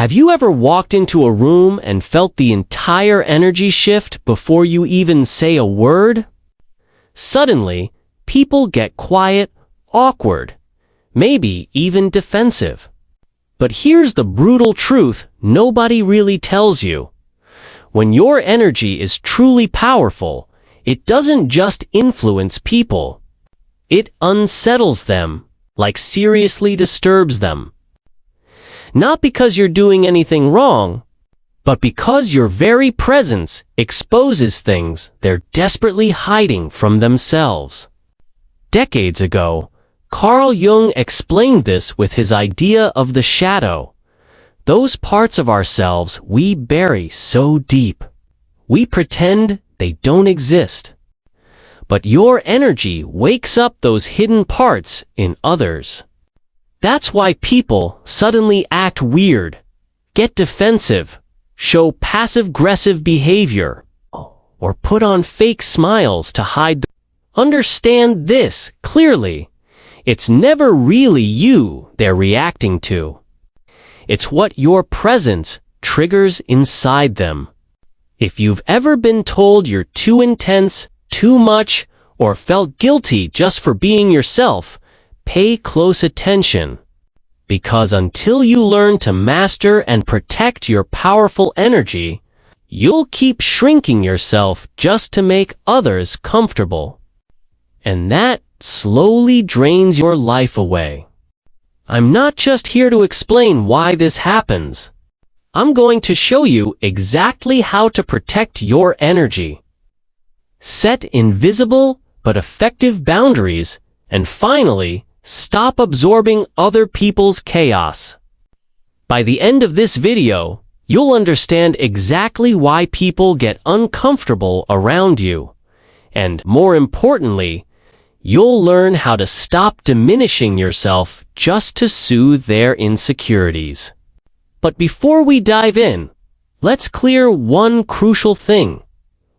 Have you ever walked into a room and felt the entire energy shift before you even say a word? Suddenly, people get quiet, awkward, maybe even defensive. But here's the brutal truth nobody really tells you. When your energy is truly powerful, it doesn't just influence people. It unsettles them, like seriously disturbs them. Not because you're doing anything wrong, but because your very presence exposes things they're desperately hiding from themselves. Decades ago, Carl Jung explained this with his idea of the shadow. Those parts of ourselves we bury so deep. We pretend they don't exist. But your energy wakes up those hidden parts in others. That's why people suddenly act weird, get defensive, show passive-aggressive behavior, or put on fake smiles to hide. Understand this clearly. It's never really you they're reacting to. It's what your presence triggers inside them. If you've ever been told you're too intense, too much, or felt guilty just for being yourself, pay close attention. Because until you learn to master and protect your powerful energy, you'll keep shrinking yourself just to make others comfortable. And that slowly drains your life away. I'm not just here to explain why this happens. I'm going to show you exactly how to protect your energy. Set invisible but effective boundaries, and finally, stop absorbing other people's chaos. By the end of this video, you'll understand exactly why people get uncomfortable around you. And, more importantly, you'll learn how to stop diminishing yourself just to soothe their insecurities. But before we dive in, let's clear one crucial thing.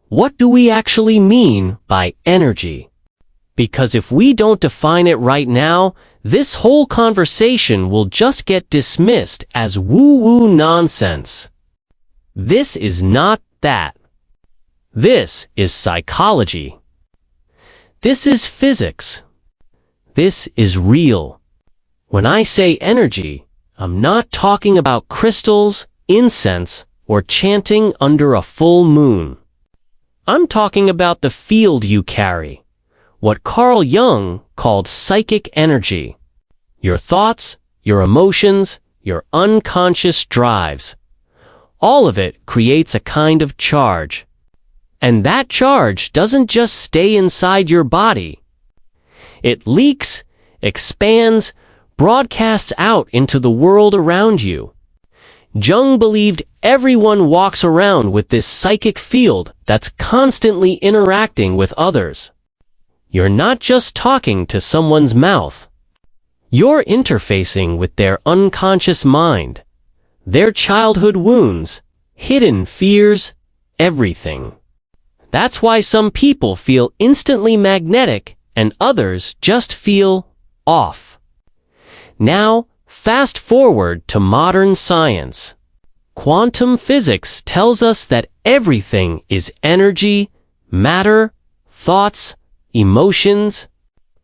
What do we actually mean by energy? Because if we don't define it right now, this whole conversation will just get dismissed as woo-woo nonsense. This is not that. This is psychology. This is physics. This is real. When I say energy, I'm not talking about crystals, incense, or chanting under a full moon. I'm talking about the field you carry. What Carl Jung called psychic energy. Your thoughts, your emotions, your unconscious drives. All of it creates a kind of charge. And that charge doesn't just stay inside your body. It leaks, expands, broadcasts out into the world around you. Jung believed everyone walks around with this psychic field that's constantly interacting with others. You're not just talking to someone's mouth. You're interfacing with their unconscious mind, their childhood wounds, hidden fears, everything. That's why some people feel instantly magnetic and others just feel off. Now, fast forward to modern science. Quantum physics tells us that everything is energy, matter, thoughts, emotions.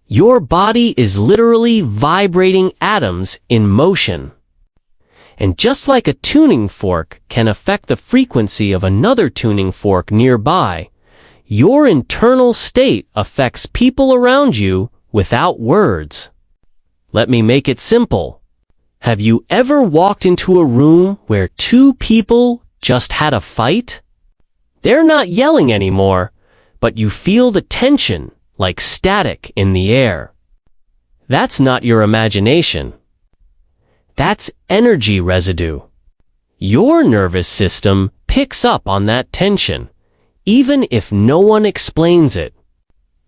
Your body is literally vibrating atoms in motion. And just like a tuning fork can affect the frequency of another tuning fork nearby, your internal state affects people around you without words. Let me make it simple. Have you ever walked into a room where two people just had a fight? They're not yelling anymore, but you feel the tension like static in the air. That's not your imagination. That's energy residue. Your nervous system picks up on that tension, even if no one explains it.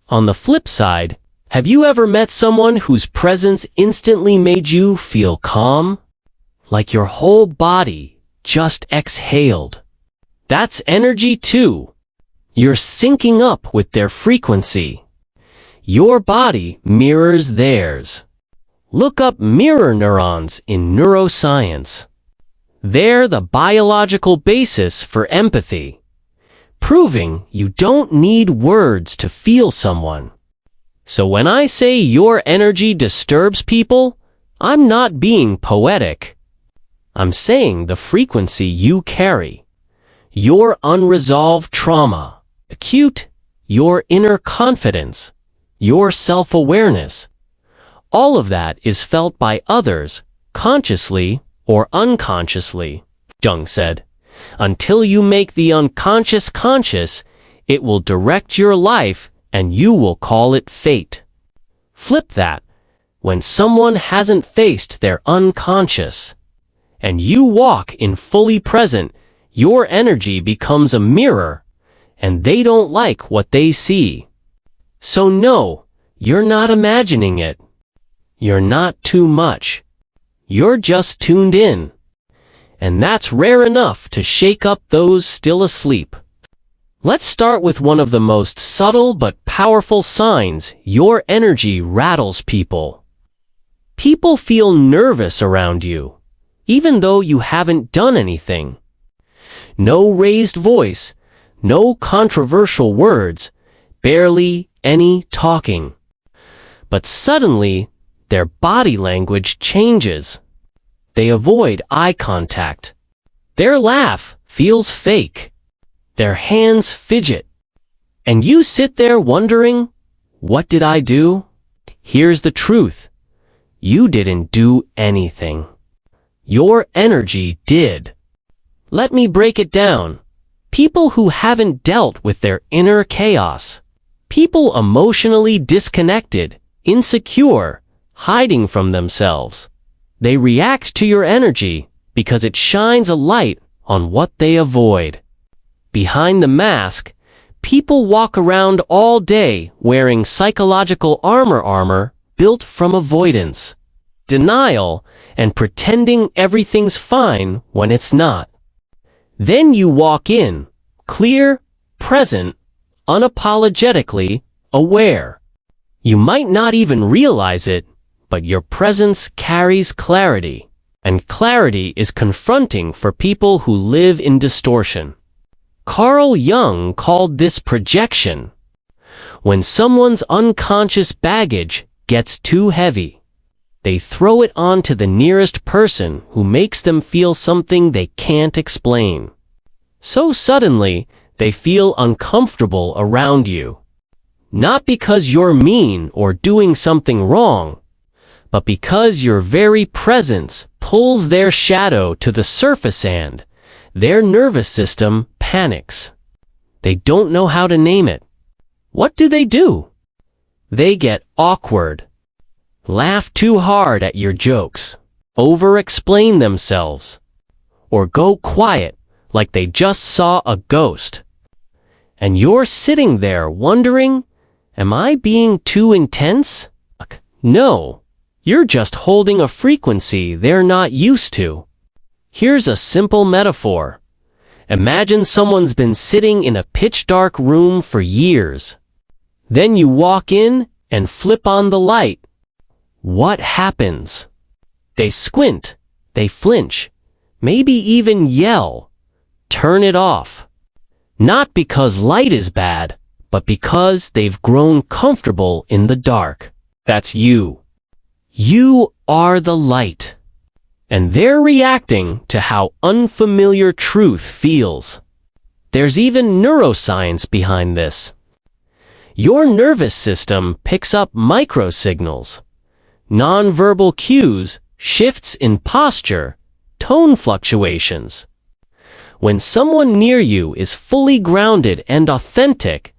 On the flip side, have you ever met someone whose presence instantly made you feel calm? Like your whole body just exhaled. That's energy too. You're syncing up with their frequency. Your body mirrors theirs. Look up mirror neurons in neuroscience. They're the biological basis for empathy, proving you don't need words to feel someone. So when I say your energy disturbs people, I'm not being poetic. I'm saying the frequency you carry, your unresolved trauma, acute, your inner confidence, your self-awareness. All of that is felt by others, consciously or unconsciously, Jung said. Until you make the unconscious conscious, it will direct your life and you will call it fate. Flip that. When someone hasn't faced their unconscious, and you walk in fully present, your energy becomes a mirror, and they don't like what they see. So no, you're not imagining it. You're not too much. You're just tuned in. And that's rare enough to shake up those still asleep. Let's start with one of the most subtle but powerful signs your energy rattles people. People feel nervous around you, even though you haven't done anything. No raised voice, no controversial words, barely any talking. But suddenly, their body language changes. They avoid eye contact. Their laugh feels fake. Their hands fidget. And you sit there wondering, what did I do? Here's the truth. You didn't do anything. Your energy did. Let me break it down. People who haven't dealt with their inner chaos. People emotionally disconnected, insecure, hiding from themselves. They react to your energy because it shines a light on what they avoid. Behind the mask, people walk around all day wearing psychological armor built from avoidance, denial, and pretending everything's fine when it's not. Then you walk in, clear, present, unapologetically aware. You might not even realize it, but your presence carries clarity, and clarity is confronting for people who live in distortion. Carl Jung called this projection. When someone's unconscious baggage gets too heavy, they throw it onto the nearest person who makes them feel something they can't explain. So suddenly, they feel uncomfortable around you. Not because you're mean or doing something wrong, but because your very presence pulls their shadow to the surface and their nervous system panics. They don't know how to name it. What do? They get awkward, laugh too hard at your jokes, over-explain themselves, or go quiet like they just saw a ghost. And you're sitting there wondering, am I being too intense? No, you're just holding a frequency they're not used to. Here's a simple metaphor. Imagine someone's been sitting in a pitch-dark room for years. Then you walk in and flip on the light. What happens? They squint, they flinch, maybe even yell. Turn it off. Not because light is bad, but because they've grown comfortable in the dark. That's you. You are the light. And they're reacting to how unfamiliar truth feels. There's even neuroscience behind this. Your nervous system picks up microsignals, nonverbal cues, shifts in posture, tone fluctuations. When someone near you is fully grounded and authentic,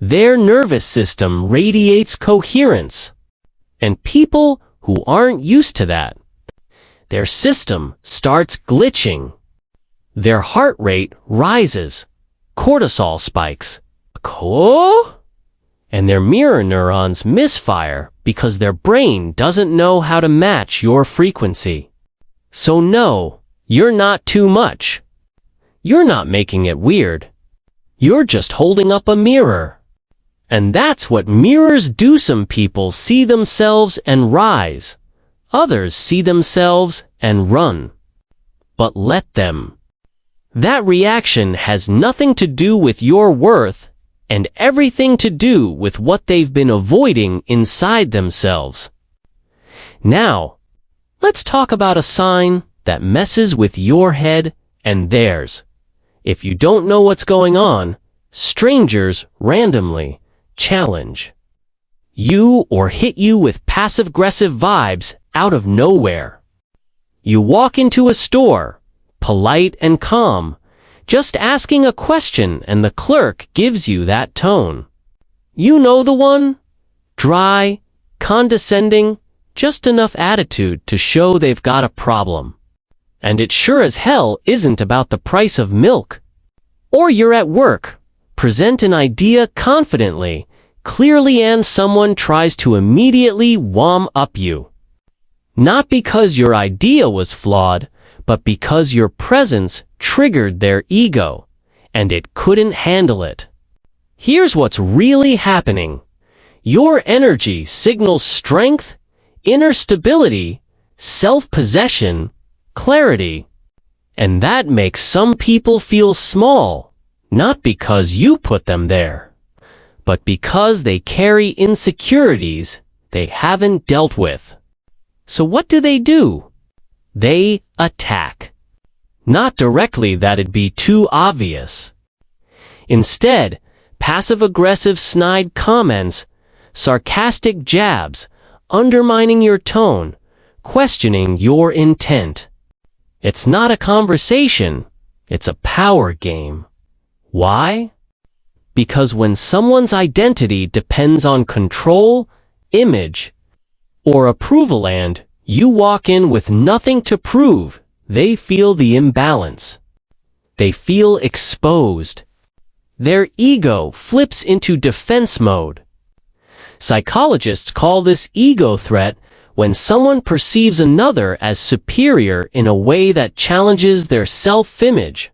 their nervous system radiates coherence. And people who aren't used to that, their system starts glitching. Their heart rate rises, cortisol spikes, and their mirror neurons misfire because their brain doesn't know how to match your frequency. So no, you're not too much. You're not making it weird. You're just holding up a mirror. And that's what mirrors do. Some people see themselves and rise. Others see themselves and run. but let them. That reaction has nothing to do with your worth and everything to do with what they've been avoiding inside themselves. Now, let's talk about a sign that messes with your head and theirs. If you don't know what's going on, strangers randomly challenge you or hit you with passive-aggressive vibes out of nowhere. You walk into a store, polite and calm, just asking a question and the clerk gives you that tone. You know the one? Dry, condescending, just enough attitude to show they've got a problem. And it sure as hell isn't about the price of milk. Or you're at work, present an idea confidently, clearly, and someone tries to immediately warm up you. Not because your idea was flawed, but because your presence triggered their ego, and it couldn't handle it. Here's what's really happening. Your energy signals strength, inner stability, self-possession, clarity. And that makes some people feel small, not because you put them there, but because they carry insecurities they haven't dealt with. So what do? They attack. Not directly, that'd be too obvious. Instead, passive-aggressive snide comments, sarcastic jabs, undermining your tone, questioning your intent. It's not a conversation, it's a power game. Why? Because when someone's identity depends on control, image, or approval and you walk in with nothing to prove, they feel the imbalance. They feel exposed. Their ego flips into defense mode. Psychologists call this ego threat when someone perceives another as superior in a way that challenges their self-image.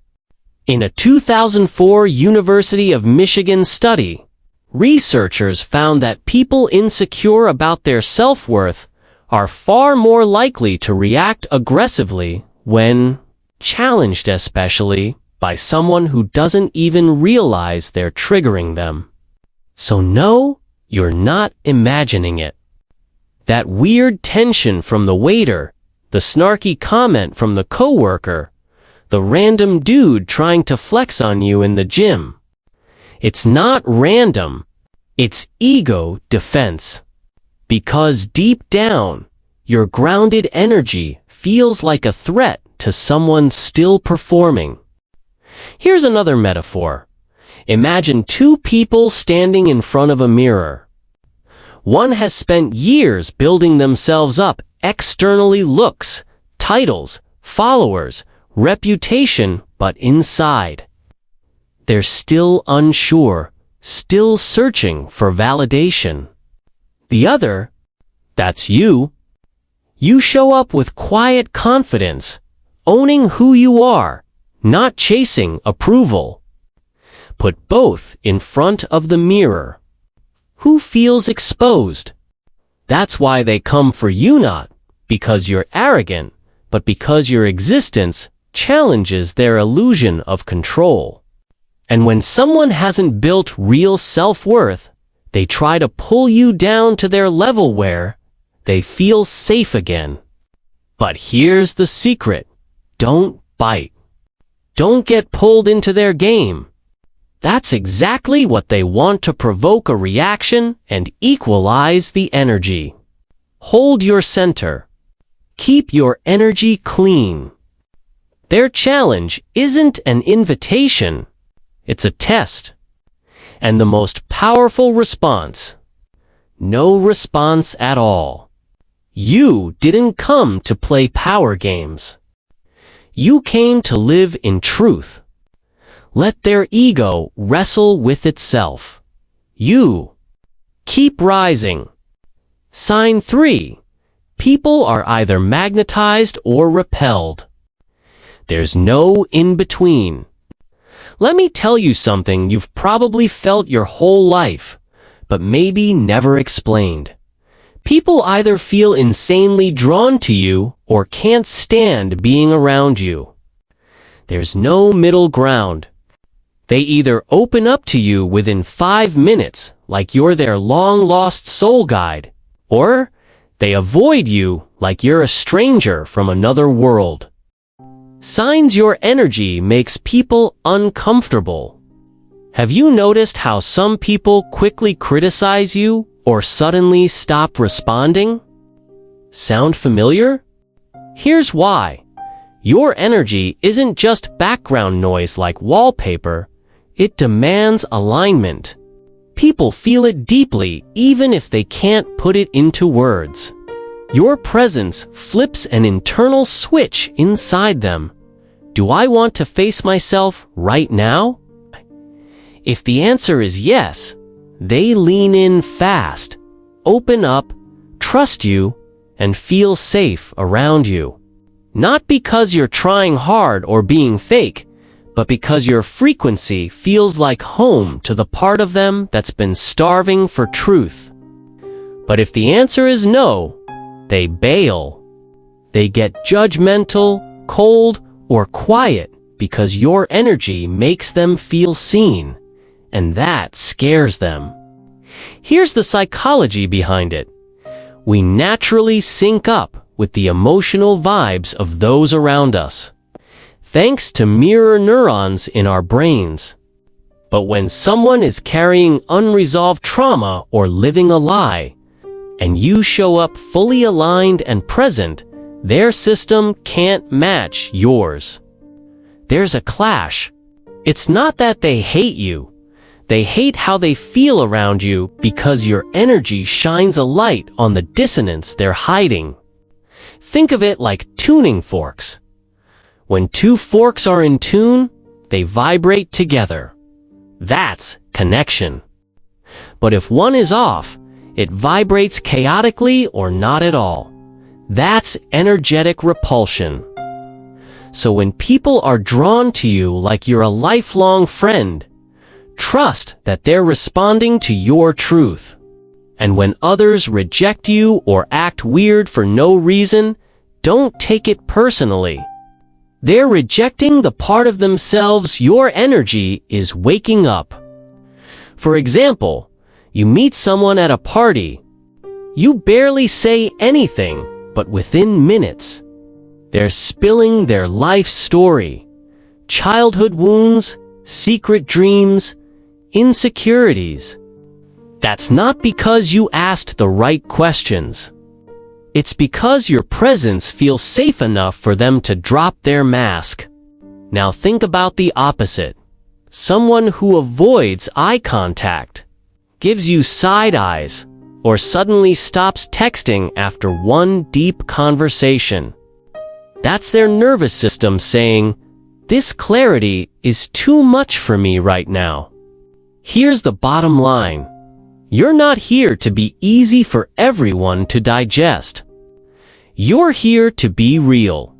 In a 2004 University of Michigan study, researchers found that people insecure about their self-worth are far more likely to react aggressively when challenged, especially by someone who doesn't even realize they're triggering them. So no, you're not imagining it. That weird tension from the waiter, the snarky comment from the coworker, the random dude trying to flex on you in the gym. It's not random. It's ego defense. Because deep down, your grounded energy feels like a threat to someone still performing. Here's another metaphor. Imagine two people standing in front of a mirror. One has spent years building themselves up externally, looks, titles, followers, reputation, but inside, they're still unsure, still searching for validation. The other, that's you. You show up with quiet confidence, owning who you are, not chasing approval. Put both in front of the mirror. Who feels exposed? That's why they come for you, not because you're arrogant, but because your existence challenges their illusion of control. And when someone hasn't built real self-worth, they try to pull you down to their level where they feel safe again. But here's the secret. Don't bite. Don't get pulled into their game. That's exactly what they want, to provoke a reaction and equalize the energy. Hold your center. Keep your energy clean. Their challenge isn't an invitation. It's a test. And the most powerful response? No response at all. You didn't come to play power games. You came to live in truth. Let their ego wrestle with itself. You keep rising. Sign 3. People are either magnetized or repelled. There's no in-between. Let me tell you something you've probably felt your whole life, but maybe never explained. People either feel insanely drawn to you or can't stand being around you. There's no middle ground. They either open up to you within 5 minutes, like you're their long-lost soul guide, or they avoid you like you're a stranger from another world. Signs your energy makes people uncomfortable. Have you noticed how some people quickly criticize you or suddenly stop responding? Sound familiar? Here's why. Your energy isn't just background noise like wallpaper. It demands alignment. People feel it deeply even if they can't put it into words. Your presence flips an internal switch inside them. Do I want to face myself right now? If the answer is yes, they lean in fast, open up, trust you, and feel safe around you. Not because you're trying hard or being fake, but because your frequency feels like home to the part of them that's been starving for truth. But if the answer is no, they bail. They get judgmental, cold, or quiet because your energy makes them feel seen, and that scares them. Here's the psychology behind it. We naturally sync up with the emotional vibes of those around us, thanks to mirror neurons in our brains. But when someone is carrying unresolved trauma or living a lie, and you show up fully aligned and present, their system can't match yours. There's a clash. It's not that they hate you. They hate how they feel around you because your energy shines a light on the dissonance they're hiding. Think of it like tuning forks. When two forks are in tune, they vibrate together. That's connection. But if one is off, it vibrates chaotically or not at all. That's energetic repulsion. So when people are drawn to you like you're a lifelong friend, trust that they're responding to your truth. And when others reject you or act weird for no reason, don't take it personally. They're rejecting the part of themselves your energy is waking up. For example, you meet someone at a party. You barely say anything, but within minutes, they're spilling their life story, childhood wounds, secret dreams, insecurities. That's not because you asked the right questions. It's because your presence feels safe enough for them to drop their mask. Now think about the opposite. Someone who avoids eye contact, gives you side eyes, or suddenly stops texting after one deep conversation. That's their nervous system saying, "This clarity is too much for me right now." Here's the bottom line. You're not here to be easy for everyone to digest. You're here to be real.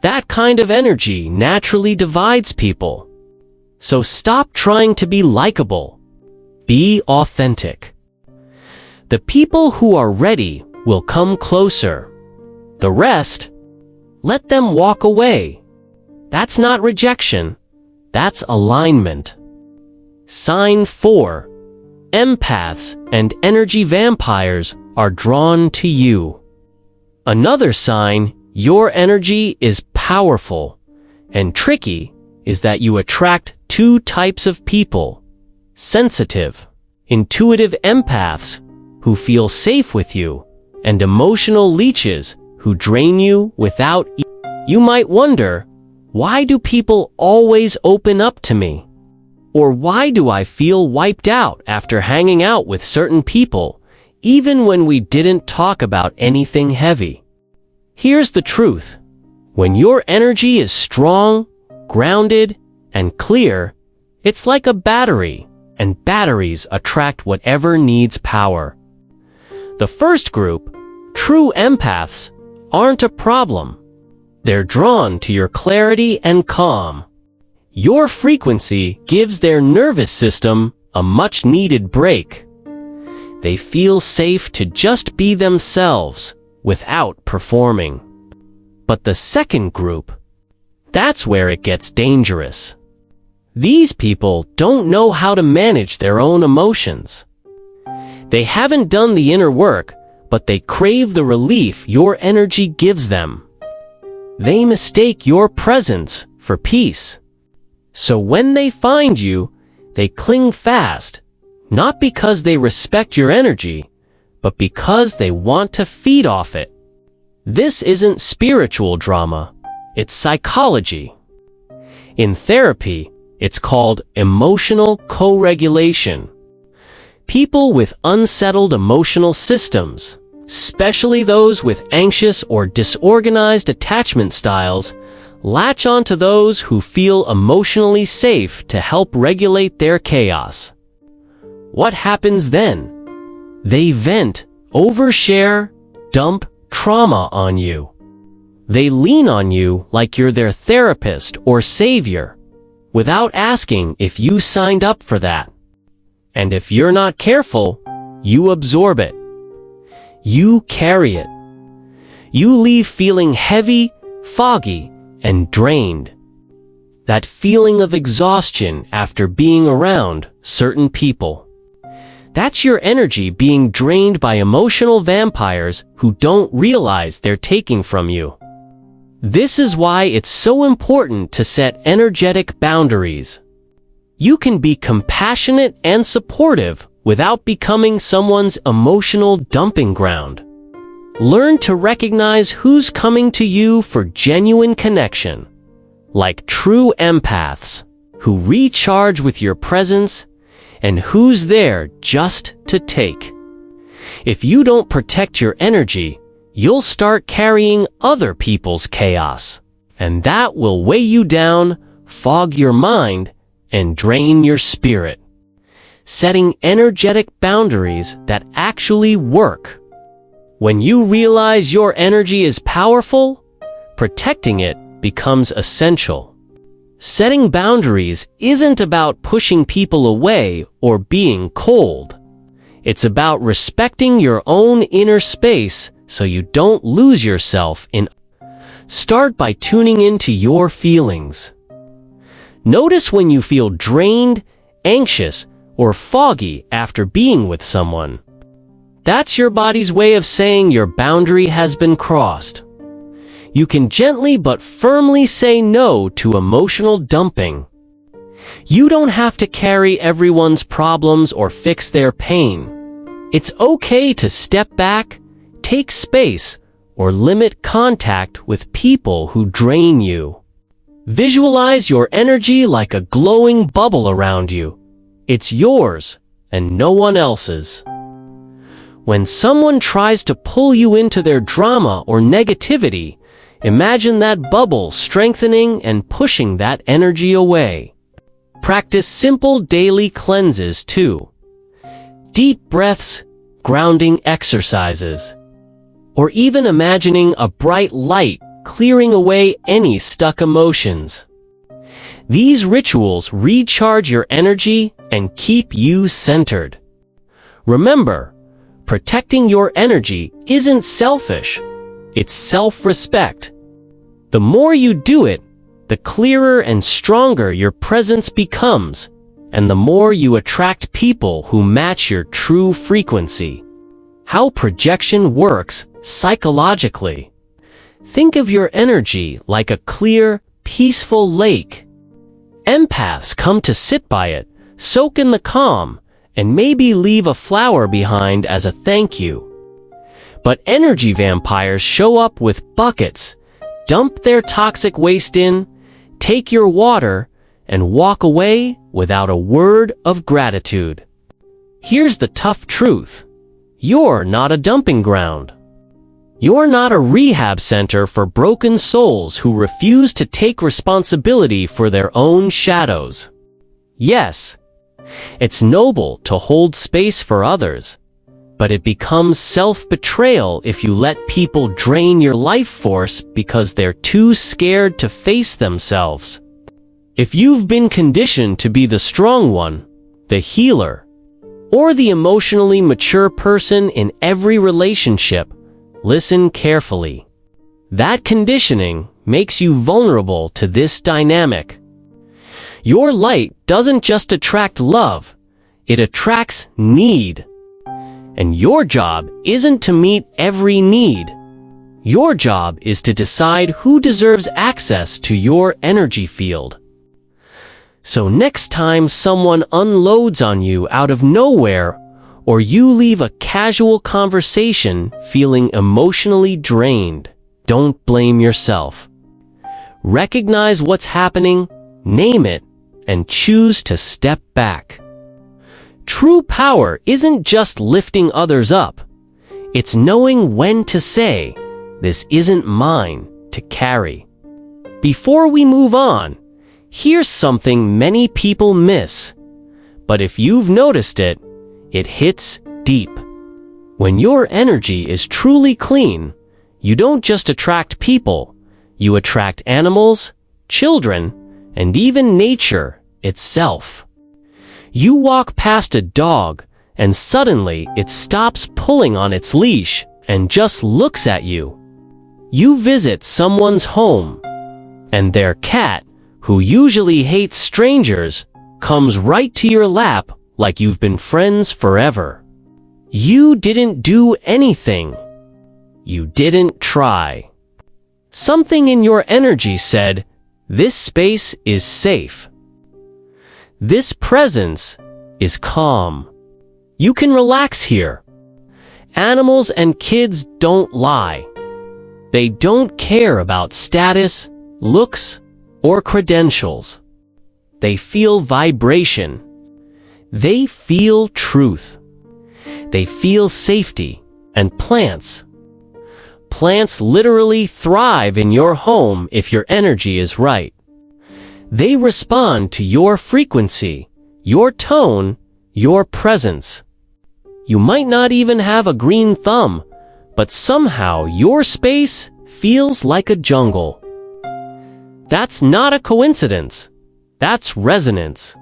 That kind of energy naturally divides people. So stop trying to be likable. Be authentic. The people who are ready will come closer. The rest, let them walk away. That's not rejection. That's alignment. Sign 4. Empaths and energy vampires are drawn to you. Another sign your energy is powerful and tricky is that you attract two types of people. Sensitive, intuitive empaths who feel safe with you, and emotional leeches who drain you without. You might wonder, why do people always open up to me? Or why do I feel wiped out after hanging out with certain people, even when we didn't talk about anything heavy? Here's the truth. When your energy is strong, grounded, and clear, it's like a battery, and batteries attract whatever needs power. The first group, true empaths, aren't a problem. They're drawn to your clarity and calm. Your frequency gives their nervous system a much-needed break. They feel safe to just be themselves without performing. But the second group, That's where it gets dangerous. These people don't know how to manage their own emotions. They haven't done the inner work, but they crave the relief your energy gives them. They mistake your presence for peace. So when they find you, they cling fast, not because they respect your energy, but because they want to feed off it. This isn't spiritual drama, it's psychology. In therapy, it's called emotional co-regulation. People with unsettled emotional systems, especially those with anxious or disorganized attachment styles, latch onto those who feel emotionally safe to help regulate their chaos. What happens then? They vent, overshare, dump trauma on you. They lean on you like you're their therapist or savior, without asking if you signed up for that. And if you're not careful, you absorb it. You carry it. You leave feeling heavy, foggy, and drained. That feeling of exhaustion after being around certain people. That's your energy being drained by emotional vampires who don't realize they're taking from you. This is why it's so important to set energetic boundaries. You can be compassionate and supportive without becoming someone's emotional dumping ground. Learn to recognize who's coming to you for genuine connection, like true empaths, who recharge with your presence, and who's there just to take. If you don't protect your energy, you'll start carrying other people's chaos, and that will weigh you down, fog your mind, and drain your spirit. Setting energetic boundaries that actually work. When you realize your energy is powerful, protecting it becomes essential. Setting boundaries isn't about pushing people away or being cold. It's about respecting your own inner space so you don't lose yourself in. Start by tuning into your feelings. Notice when you feel drained, anxious, or foggy after being with someone. That's your body's way of saying your boundary has been crossed. You can gently but firmly say no to emotional dumping. You don't have to carry everyone's problems or fix their pain. It's okay to step back, take space, or limit contact with people who drain you. Visualize your energy like a glowing bubble around you. It's yours and no one else's. When someone tries to pull you into their drama or negativity, imagine that bubble strengthening and pushing that energy away. Practice simple daily cleanses too. Deep breaths, grounding exercises, or even imagining a bright light clearing away any stuck emotions. These rituals recharge your energy and keep you centered. Remember, protecting your energy isn't selfish, it's self-respect. The more you do it, the clearer and stronger your presence becomes, and the more you attract people who match your true frequency. How projection works psychologically. Think of your energy like a clear, peaceful lake. Empaths come to sit by it, soak in the calm, and maybe leave a flower behind as a thank you. But energy vampires show up with buckets, dump their toxic waste in, take your water, and walk away without a word of gratitude. Here's the tough truth. You're not a dumping ground. You're not a rehab center for broken souls who refuse to take responsibility for their own shadows. Yes, it's noble to hold space for others, but it becomes self-betrayal if you let people drain your life force because they're too scared to face themselves. If you've been conditioned to be the strong one, the healer, or the emotionally mature person in every relationship, listen carefully. That conditioning makes you vulnerable to this dynamic. Your light doesn't just attract love, it attracts need. And your job isn't to meet every need. Your job is to decide who deserves access to your energy field. So next time someone unloads on you out of nowhere, or you leave a casual conversation feeling emotionally drained, don't blame yourself. Recognize what's happening, name it, and choose to step back. True power isn't just lifting others up. It's knowing when to say, "This isn't mine to carry." Before we move on, here's something many people miss. But if you've noticed it, it hits deep. When your energy is truly clean, you don't just attract people, you attract animals, children, and even nature itself. You walk past a dog, and suddenly it stops pulling on its leash and just looks at you. You visit someone's home, and their cat, who usually hates strangers, comes right to your lap like you've been friends forever. You didn't do anything. You didn't try. Something in your energy said, "This space is safe. This presence is calm. You can relax here." Animals and kids don't lie. They don't care about status, looks, or credentials. They feel vibration. They feel truth. They feel safety. And plants. Plants literally thrive in your home if your energy is right. They respond to your frequency, your tone, your presence. You might not even have a green thumb, but somehow your space feels like a jungle. That's not a coincidence. That's resonance.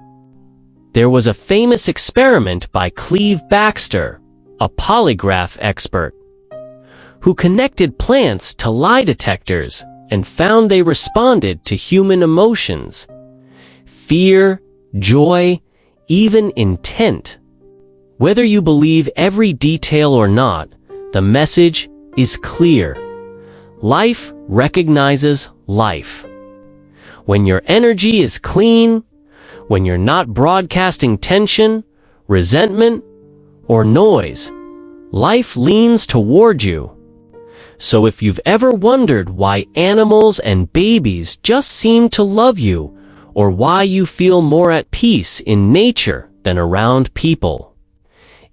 There was a famous experiment by Cleve Baxter, a polygraph expert, who connected plants to lie detectors and found they responded to human emotions. Fear, joy, even intent. Whether you believe every detail or not, the message is clear. Life recognizes life. When your energy is clean, when you're not broadcasting tension, resentment, or noise, life leans toward you. So if you've ever wondered why animals and babies just seem to love you, or why you feel more at peace in nature than around people,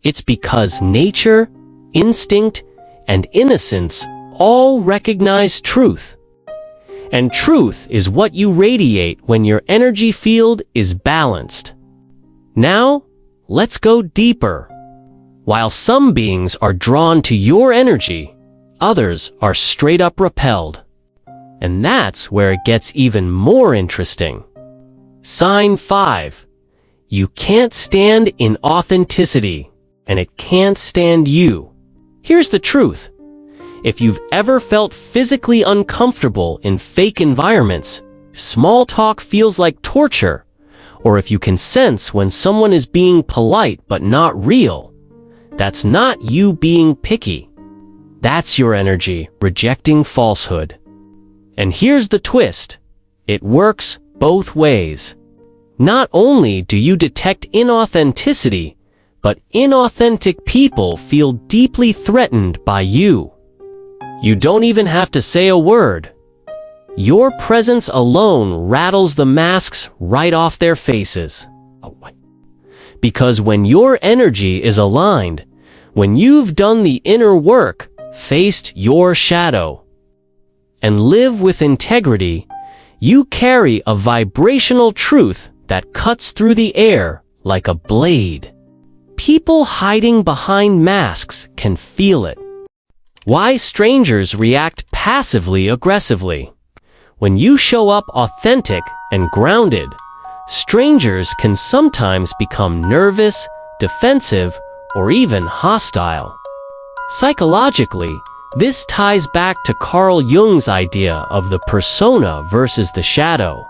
it's because nature, instinct, and innocence all recognize truth. And truth is what you radiate when your energy field is balanced. Now, let's go deeper. While some beings are drawn to your energy, others are straight up repelled. And that's where it gets even more interesting. Sign 5. You can't stand in authenticity, and it can't stand you. Here's the truth. If you've ever felt physically uncomfortable in fake environments, if small talk feels like torture, or if you can sense when someone is being polite but not real, that's not you being picky. That's your energy rejecting falsehood. And here's the twist. It works both ways. Not only do you detect inauthenticity, but inauthentic people feel deeply threatened by you. You don't even have to say a word. Your presence alone rattles the masks right off their faces. Because when your energy is aligned, when you've done the inner work, faced your shadow, and live with integrity, you carry a vibrational truth that cuts through the air like a blade. People hiding behind masks can feel it. Why strangers react passively aggressively. When you show up authentic and grounded, strangers can sometimes become nervous, defensive, or even hostile. Psychologically, This ties back to Carl Jung's idea of the persona versus the shadow.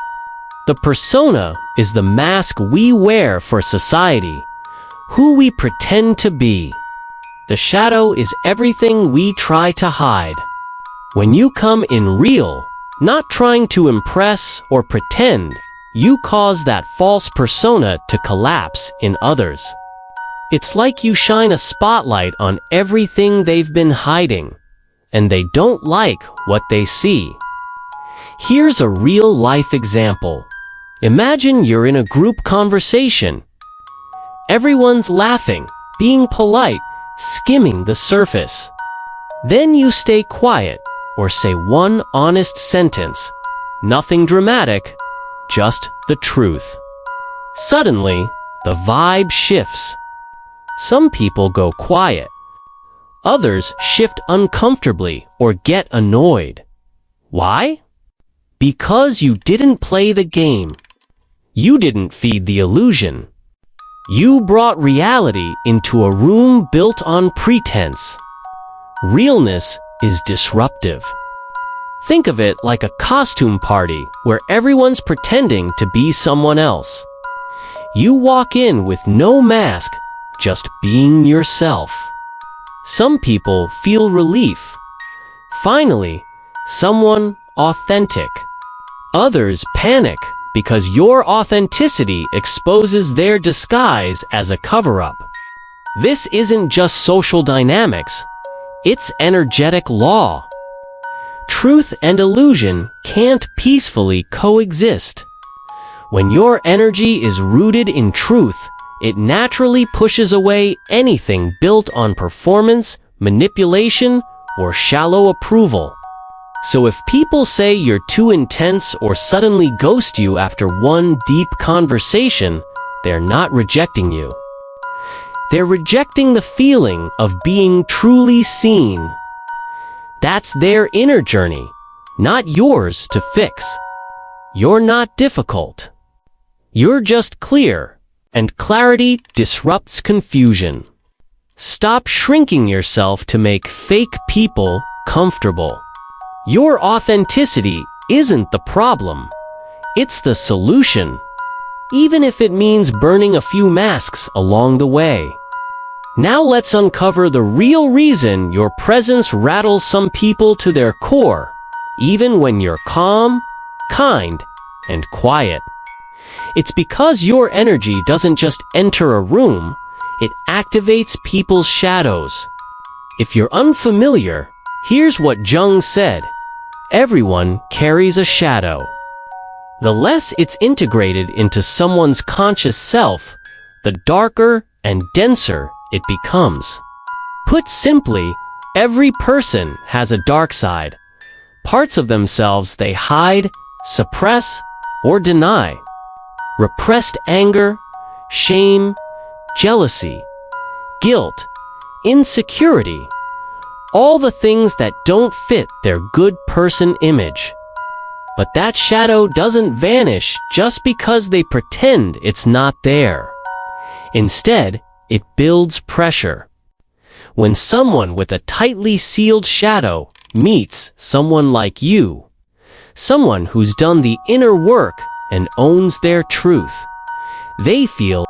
The persona is the mask we wear for society, who we pretend to be. The shadow is everything we try to hide. When you come in real, not trying to impress or pretend, you cause that false persona to collapse in others. It's like you shine a spotlight on everything they've been hiding, and they don't like what they see. Here's a real-life example. Imagine you're in a group conversation. Everyone's laughing, being polite, skimming the surface. Then you stay quiet or say one honest sentence. Nothing dramatic, just the truth. Suddenly, the vibe shifts. Some people go quiet. Others shift uncomfortably or get annoyed. Why? Because you didn't play the game. You didn't feed the illusion. You brought reality into a room built on pretense. Realness is disruptive. Think of it like a costume party where everyone's pretending to be someone else. You walk in with no mask, just being yourself. Some people feel relief. Finally, someone authentic. Others panic because your authenticity exposes their disguise as a cover-up. This isn't just social dynamics, it's energetic law. Truth and illusion can't peacefully coexist. When your energy is rooted in truth, it naturally pushes away anything built on performance, manipulation, or shallow approval. So if people say you're too intense or suddenly ghost you after one deep conversation, they're not rejecting you. They're rejecting the feeling of being truly seen. That's their inner journey, not yours to fix. You're not difficult. You're just clear, and clarity disrupts confusion. Stop shrinking yourself to make fake people comfortable. Your authenticity isn't the problem. It's the solution. Even if it means burning a few masks along the way. Now let's uncover the real reason your presence rattles some people to their core, even when you're calm, kind, and quiet. It's because your energy doesn't just enter a room, it activates people's shadows. If you're unfamiliar, here's what Jung said. Everyone carries a shadow. The less it's integrated into someone's conscious self, the darker and denser it becomes. Put simply, every person has a dark side, parts of themselves they hide, suppress, or deny. Repressed anger, shame, jealousy, guilt, insecurity, all the things that don't fit their good person image. But that shadow doesn't vanish just because they pretend it's not there. Instead, it builds pressure. When someone with a tightly sealed shadow meets someone like you, someone who's done the inner work and owns their truth, they feel,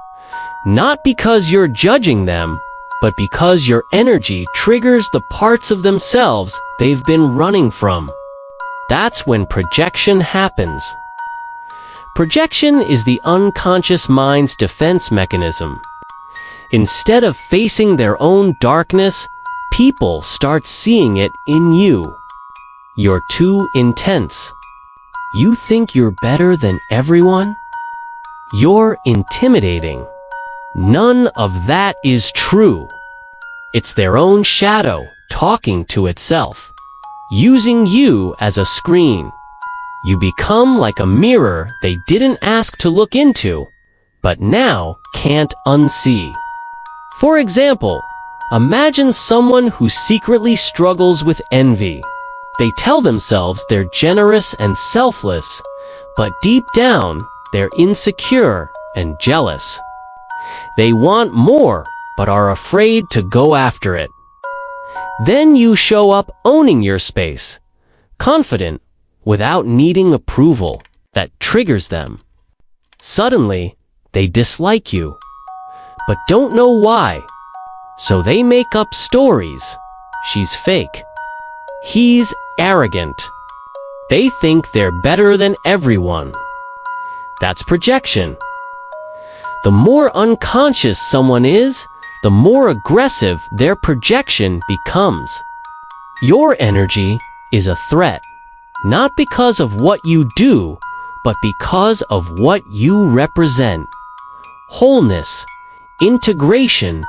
not because you're judging them, but because your energy triggers the parts of themselves they've been running from. That's when projection happens. Projection is the unconscious mind's defense mechanism. Instead of facing their own darkness, people start seeing it in you. You're too intense. You think you're better than everyone? You're intimidating. None of that is true. It's their own shadow talking to itself, using you as a screen. You become like a mirror they didn't ask to look into, but now can't unsee. For example, imagine someone who secretly struggles with envy. They tell themselves they're generous and selfless, but deep down, they're insecure and jealous. They want more, but are afraid to go after it. Then you show up owning your space, confident, without needing approval that triggers them. Suddenly, they dislike you, but don't know why. So they make up stories. She's fake. He's arrogant. They think they're better than everyone. That's projection. The more unconscious someone is, the more aggressive their projection becomes. Your energy is a threat, not because of what you do, but because of what you represent. Wholeness, integration,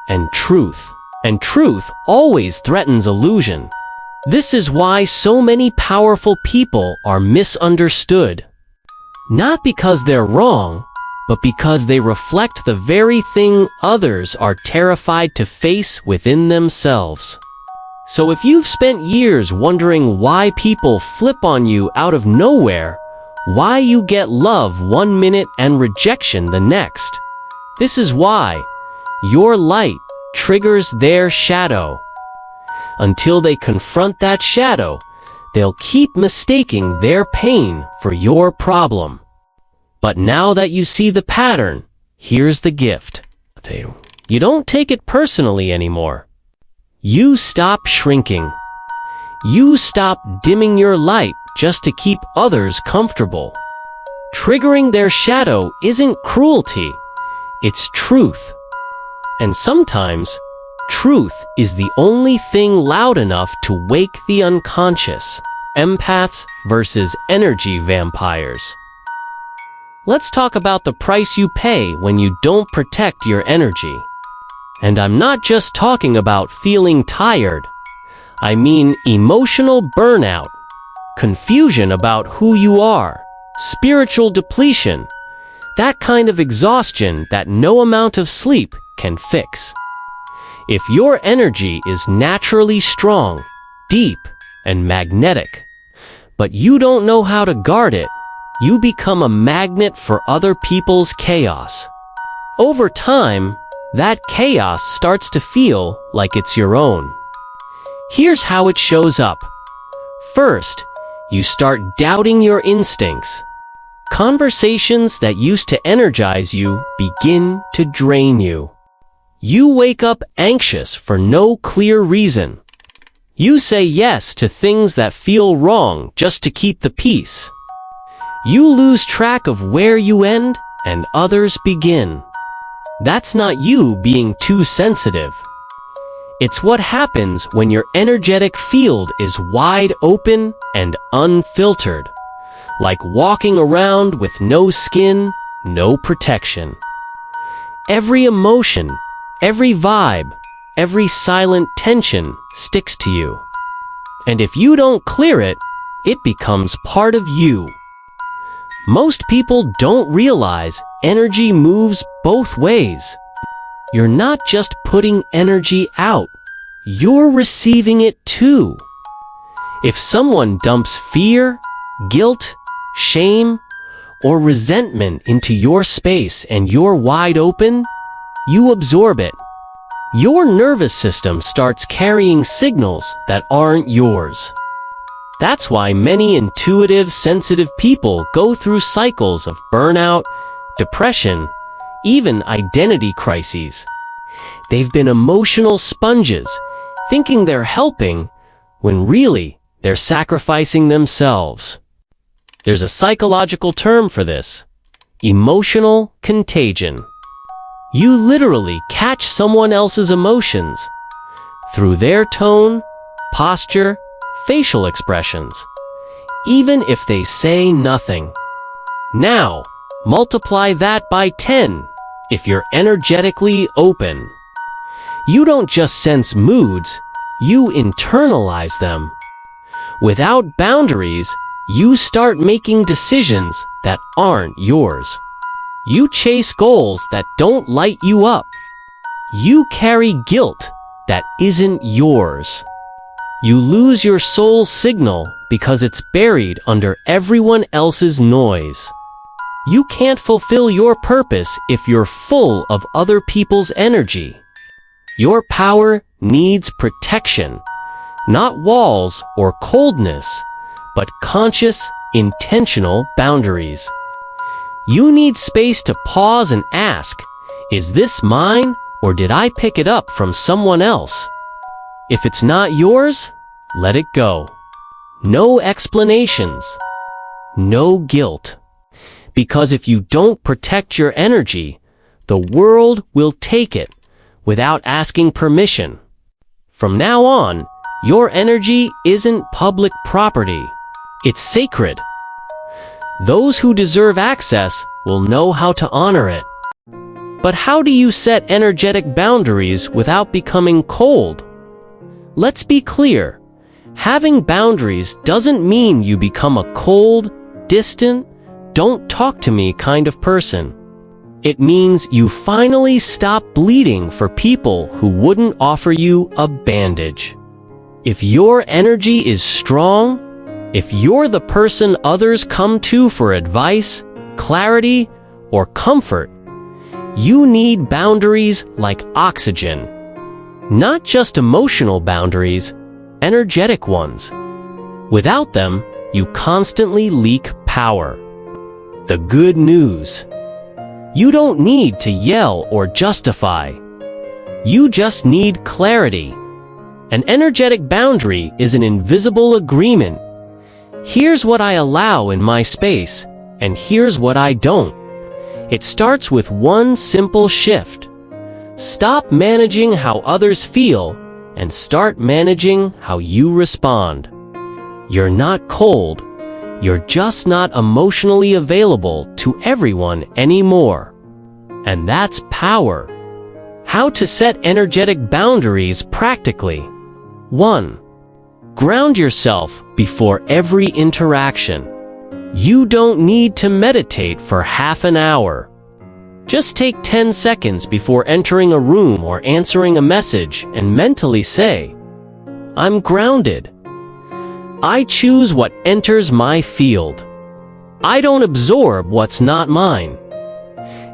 and truth. And truth always threatens illusion. This is why so many powerful people are misunderstood. Not because they're wrong, but because they reflect the very thing others are terrified to face within themselves. So if you've spent years wondering why people flip on you out of nowhere, why you get love one minute and rejection the next, this is why. Your light triggers their shadow. Until they confront that shadow, they'll keep mistaking their pain for your problem. But now that you see the pattern, here's the gift. You don't take it personally anymore. You stop shrinking. You stop dimming your light just to keep others comfortable. Triggering their shadow isn't cruelty, it's truth. And sometimes, truth is the only thing loud enough to wake the unconscious. Empaths versus energy vampires. Let's talk about the price you pay when you don't protect your energy. And I'm not just talking about feeling tired. I mean emotional burnout, confusion about who you are, spiritual depletion, that kind of exhaustion that no amount of sleep can fix. If your energy is naturally strong, deep, and magnetic, but you don't know how to guard it, you become a magnet for other people's chaos. Over time, that chaos starts to feel like it's your own. Here's how it shows up. First, you start doubting your instincts. Conversations that used to energize you begin to drain you. You wake up anxious for no clear reason. You say yes to things that feel wrong just to keep the peace. You lose track of where you end and others begin. That's not you being too sensitive. It's what happens when your energetic field is wide open and unfiltered, like walking around with no skin, no protection. Every emotion, every vibe, every silent tension sticks to you. And if you don't clear it, it becomes part of you. Most people don't realize energy moves both ways. You're not just putting energy out, you're receiving it too. If someone dumps fear, guilt, shame, or resentment into your space and you're wide open, you absorb it. Your nervous system starts carrying signals that aren't yours. That's why many intuitive, sensitive people go through cycles of burnout, depression, even identity crises. They've been emotional sponges, thinking they're helping, when really they're sacrificing themselves. There's a psychological term for this: emotional contagion. You literally catch someone else's emotions through their tone, posture, facial expressions, even if they say nothing. Now, multiply that by 10 if you're energetically open. You don't just sense moods, you internalize them. Without boundaries, you start making decisions that aren't yours. You chase goals that don't light you up. You carry guilt that isn't yours. You lose your soul's signal because it's buried under everyone else's noise. You can't fulfill your purpose if you're full of other people's energy. Your power needs protection, not walls or coldness, but conscious, intentional boundaries. You need space to pause and ask, is this mine or did I pick it up from someone else? If it's not yours, let it go. No explanations. No guilt. Because if you don't protect your energy, the world will take it without asking permission. From now on, your energy isn't public property. It's sacred. Those who deserve access will know how to honor it. But how do you set energetic boundaries without becoming cold? Let's be clear. Having boundaries doesn't mean you become a cold, distant, don't talk to me kind of person. It means you finally stop bleeding for people who wouldn't offer you a bandage. If your energy is strong, if you're the person others come to for advice, clarity, or comfort, you need boundaries like oxygen. Not just emotional boundaries, energetic ones. Without them, you constantly leak power. The good news. You don't need to yell or justify. You just need clarity. An energetic boundary is an invisible agreement. Here's what I allow in my space, and here's what I don't. It starts with one simple shift. Stop managing how others feel and start managing how you respond. You're not cold. You're just not emotionally available to everyone anymore. And that's power. How to set energetic boundaries practically. 1. Ground yourself before every interaction. You don't need to meditate for half an hour. Just take 10 seconds before entering a room or answering a message and mentally say, I'm grounded. I choose what enters my field. I don't absorb what's not mine.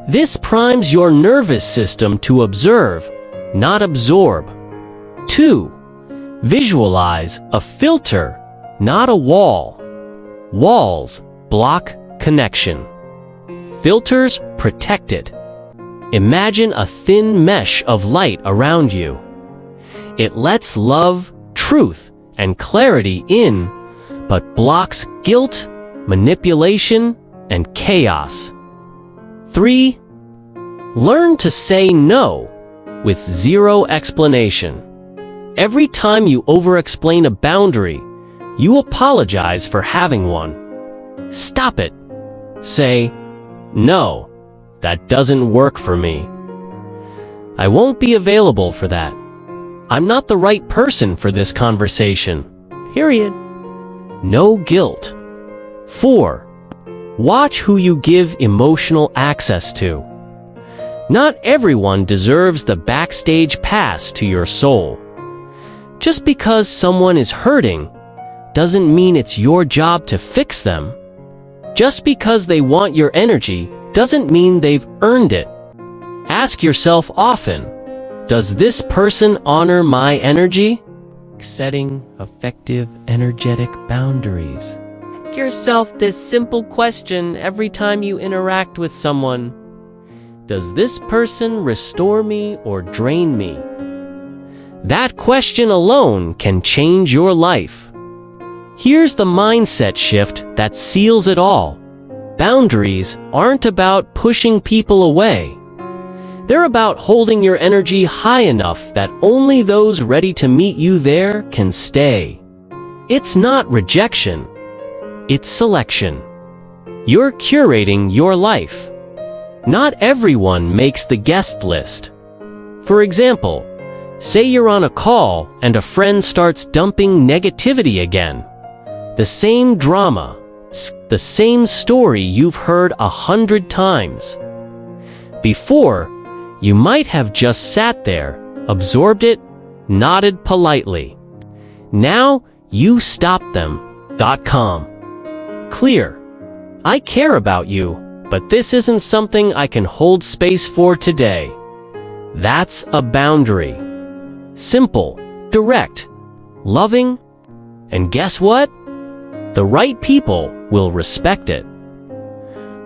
This primes your nervous system to observe, not absorb. 2. Visualize a filter, not a wall. Walls block connection. Filters protect it. Imagine a thin mesh of light around you. It lets love, truth, and clarity in, but blocks guilt, manipulation, and chaos. 3. Learn to say no with zero explanation. Every time you over-explain a boundary, you apologize for having one. Stop it. Say, no, that doesn't work for me. I won't be available for that. I'm not the right person for this conversation. Period. No guilt. 4. Watch who you give emotional access to. Not everyone deserves the backstage pass to your soul. Just because someone is hurting doesn't mean it's your job to fix them. Just because they want your energy doesn't mean they've earned it. Ask yourself often, does this person honor my energy? Setting effective energetic boundaries. Ask yourself this simple question every time you interact with someone. Does this person restore me or drain me? That question alone can change your life. Here's the mindset shift that seals it all. Boundaries aren't about pushing people away. They're about holding your energy high enough that only those ready to meet you there can stay. It's not rejection. It's selection. You're curating your life. Not everyone makes the guest list. For example, say you're on a call and a friend starts dumping negativity again. The same drama, the same story you've heard 100 times. Before, you might have just sat there, absorbed it, nodded politely. Now, you stop them. Calm. Clear. I care about you, but this isn't something I can hold space for today. That's a boundary. Simple, direct, loving, and guess what? The right people will respect it.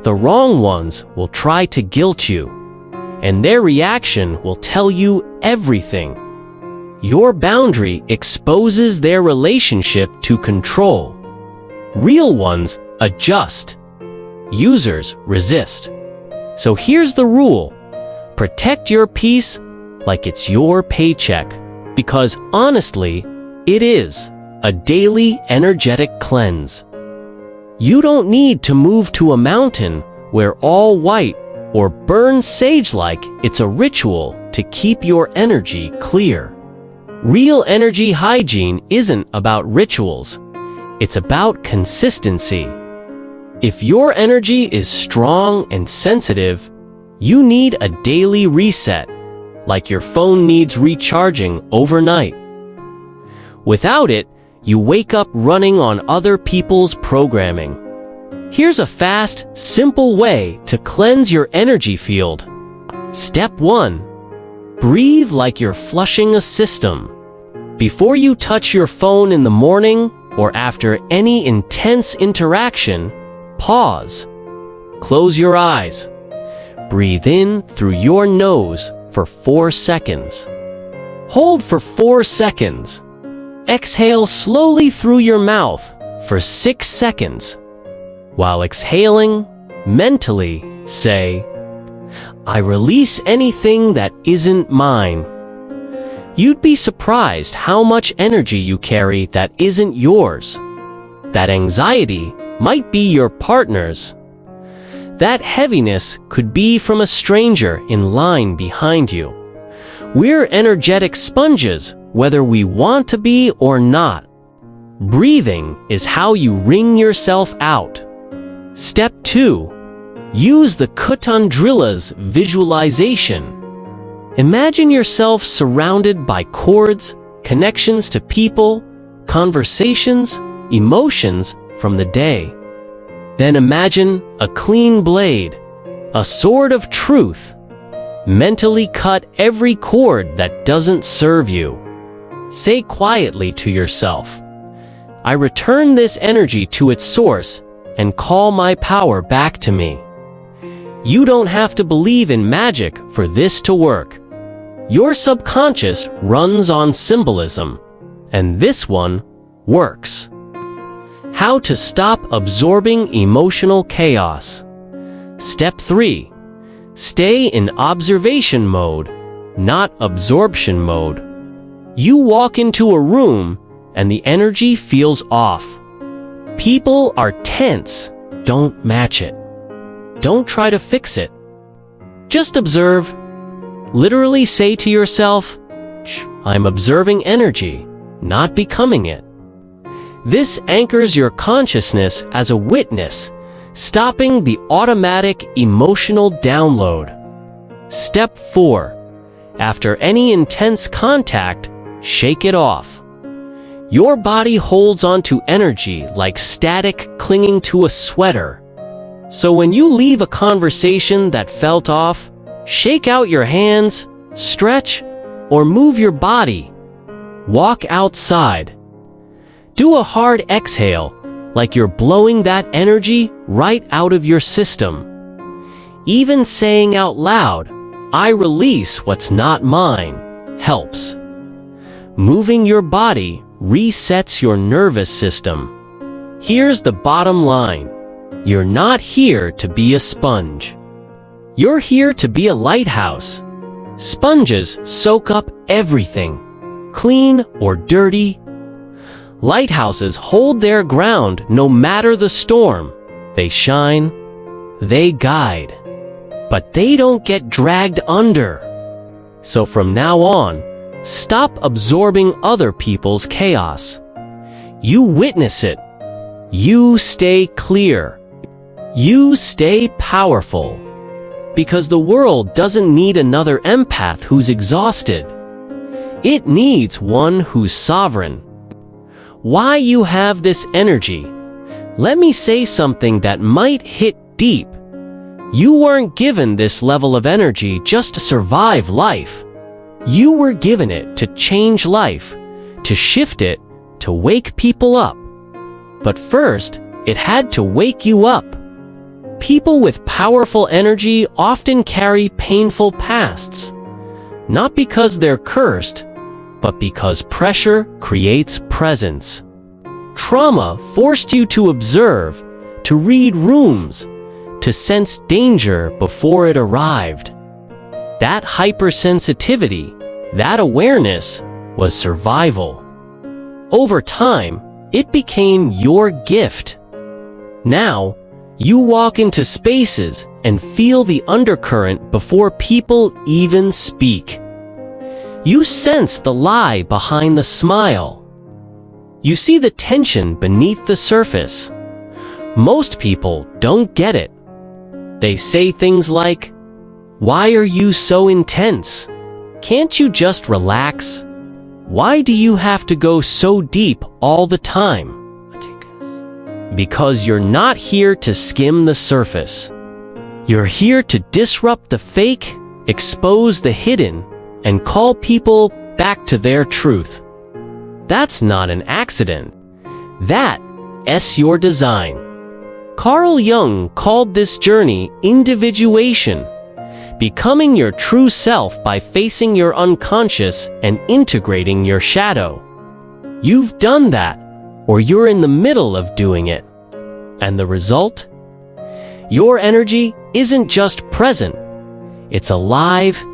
The wrong ones will try to guilt you, and their reaction will tell you everything. Your boundary exposes their relationship to control. Real ones adjust. Users resist. So here's the rule. Protect your peace like it's your paycheck, because honestly, it is a daily energetic cleanse. You don't need to move to a mountain where all white or burn sage like it's a ritual to keep your energy clear. Real energy hygiene isn't about rituals. It's about consistency. If your energy is strong and sensitive, you need a daily reset, like your phone needs recharging overnight. Without it, you wake up running on other people's programming. Here's a fast, simple way to cleanse your energy field. Step 1. Breathe like you're flushing a system. Before you touch your phone in the morning or after any intense interaction, pause. Close your eyes. Breathe in through your nose for 4 seconds. Hold for 4 seconds. Exhale slowly through your mouth for 6 seconds. While exhaling, mentally say, "I release anything that isn't mine." You'd be surprised how much energy you carry that isn't yours. That anxiety might be your partner's. That heaviness could be from a stranger in line behind you. We're energetic sponges, whether we want to be or not. Breathing is how you wring yourself out. Step 2. Use the Kutundrila's visualization. Imagine yourself surrounded by cords, connections to people, conversations, emotions from the day. Then imagine a clean blade, a sword of truth. Mentally cut every cord that doesn't serve you. Say quietly to yourself, "I return this energy to its source and call my power back to me." You don't have to believe in magic for this to work. Your subconscious runs on symbolism, and this one works. How to stop absorbing emotional chaos. Step 3. Stay in observation mode, not absorption mode. You walk into a room and the energy feels off. People are tense. Don't match it. Don't try to fix it. Just observe. Literally say to yourself, "I'm observing energy, not becoming it." This anchors your consciousness as a witness, stopping the automatic emotional download. Step 4. After any intense contact, shake it off. Your body holds onto energy like static clinging to a sweater. So when you leave a conversation that felt off, shake out your hands, stretch, or move your body. Walk outside. Do a hard exhale, like you're blowing that energy right out of your system. Even saying out loud, "I release what's not mine," helps. Moving your body resets your nervous system. Here's the bottom line. You're not here to be a sponge. You're here to be a lighthouse. Sponges soak up everything, clean or dirty. Lighthouses hold their ground no matter the storm. They shine, they guide, but they don't get dragged under. So from now on, stop absorbing other people's chaos. You witness it. You stay clear. You stay powerful. Because the world doesn't need another empath who's exhausted. It needs one who's sovereign. Why you have this energy? Let me say something that might hit deep. You weren't given this level of energy just to survive life. You were given it to change life, to shift it, to wake people up. But first, it had to wake you up. People with powerful energy often carry painful pasts, not because they're cursed, but because pressure creates presence. Trauma forced you to observe, to read rooms, to sense danger before it arrived. That hypersensitivity, that awareness, was survival. Over time, it became your gift. Now, you walk into spaces and feel the undercurrent before people even speak. You sense the lie behind the smile. You see the tension beneath the surface. Most people don't get it. They say things like, "Why are you so intense? Can't you just relax? Why do you have to go so deep all the time?" Because you're not here to skim the surface. You're here to disrupt the fake, expose the hidden, and call people back to their truth. That's not an accident. That's your design. Carl Jung called this journey individuation, becoming your true self by facing your unconscious and integrating your shadow. You've done that, or you're in the middle of doing it. And the result? Your energy isn't just present. It's alive,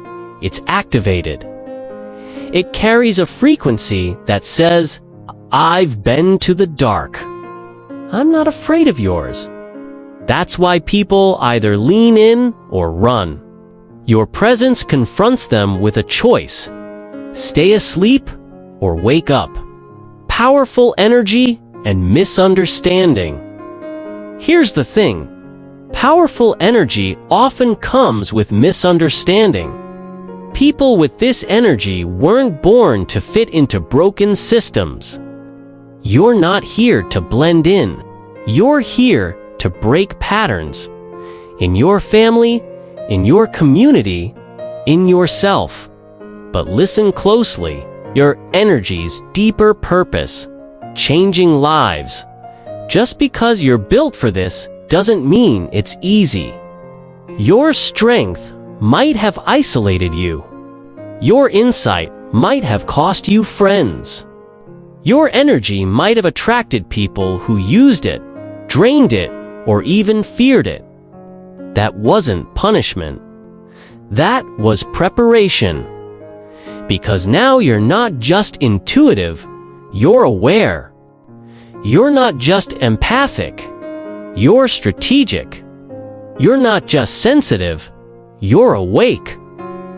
it's activated. It carries a frequency that says, "I've been to the dark. I'm not afraid of yours." That's why people either lean in or run. Your presence confronts them with a choice: stay asleep or wake up. Powerful energy and misunderstanding. Here's the thing. Powerful energy often comes with misunderstanding. People with this energy weren't born to fit into broken systems. You're not here to blend in. You're here to break patterns. In your family, in your community, in yourself. But listen closely. Your energy's deeper purpose, changing lives. Just because you're built for this doesn't mean it's easy. Your strength might have isolated you. Your insight might have cost you friends. Your energy might have attracted people who used it, drained it, or even feared it. That wasn't punishment. That was preparation. Because now you're not just intuitive, you're aware. You're not just empathic, you're strategic. You're not just sensitive, you're awake.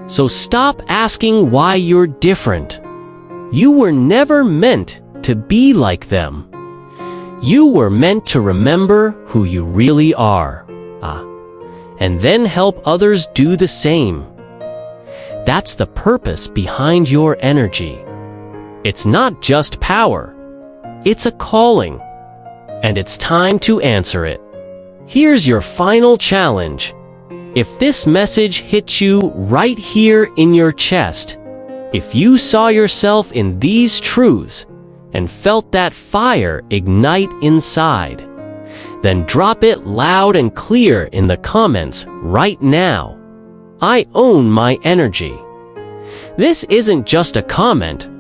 So stop asking why you're different. You were never meant to be like them. You were meant to remember who you really are. And then help others do the same. That's the purpose behind your energy. It's not just power. It's a calling. And it's time to answer it. Here's your final challenge. If this message hit you right here in your chest, if you saw yourself in these truths and felt that fire ignite inside, then drop it loud and clear in the comments right now. I own my energy. This isn't just a comment.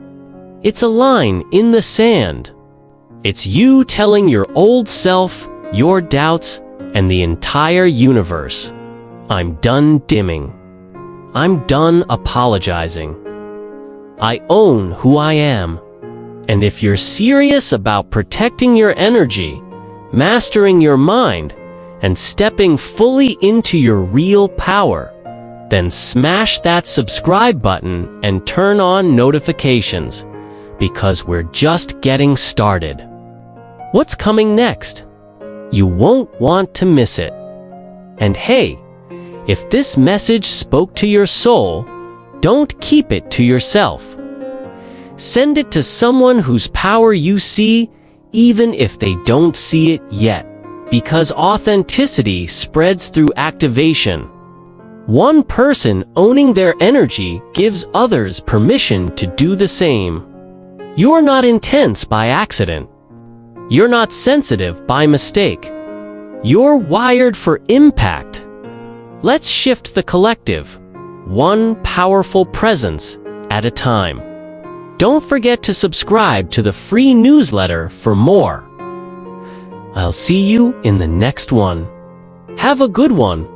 It's a line in the sand. It's you telling your old self, your doubts, and the entire universe, I'm done dimming. I'm done apologizing. I own who I am. And if you're serious about protecting your energy, mastering your mind, and stepping fully into your real power, then smash that subscribe button and turn on notifications, because we're just getting started. What's coming next? You won't want to miss it. And hey, if this message spoke to your soul, don't keep it to yourself. Send it to someone whose power you see, even if they don't see it yet, because authenticity spreads through activation. One person owning their energy gives others permission to do the same. You're not intense by accident. You're not sensitive by mistake. You're wired for impact. Let's shift the collective, one powerful presence at a time. Don't forget to subscribe to the free newsletter for more. I'll see you in the next one. Have a good one.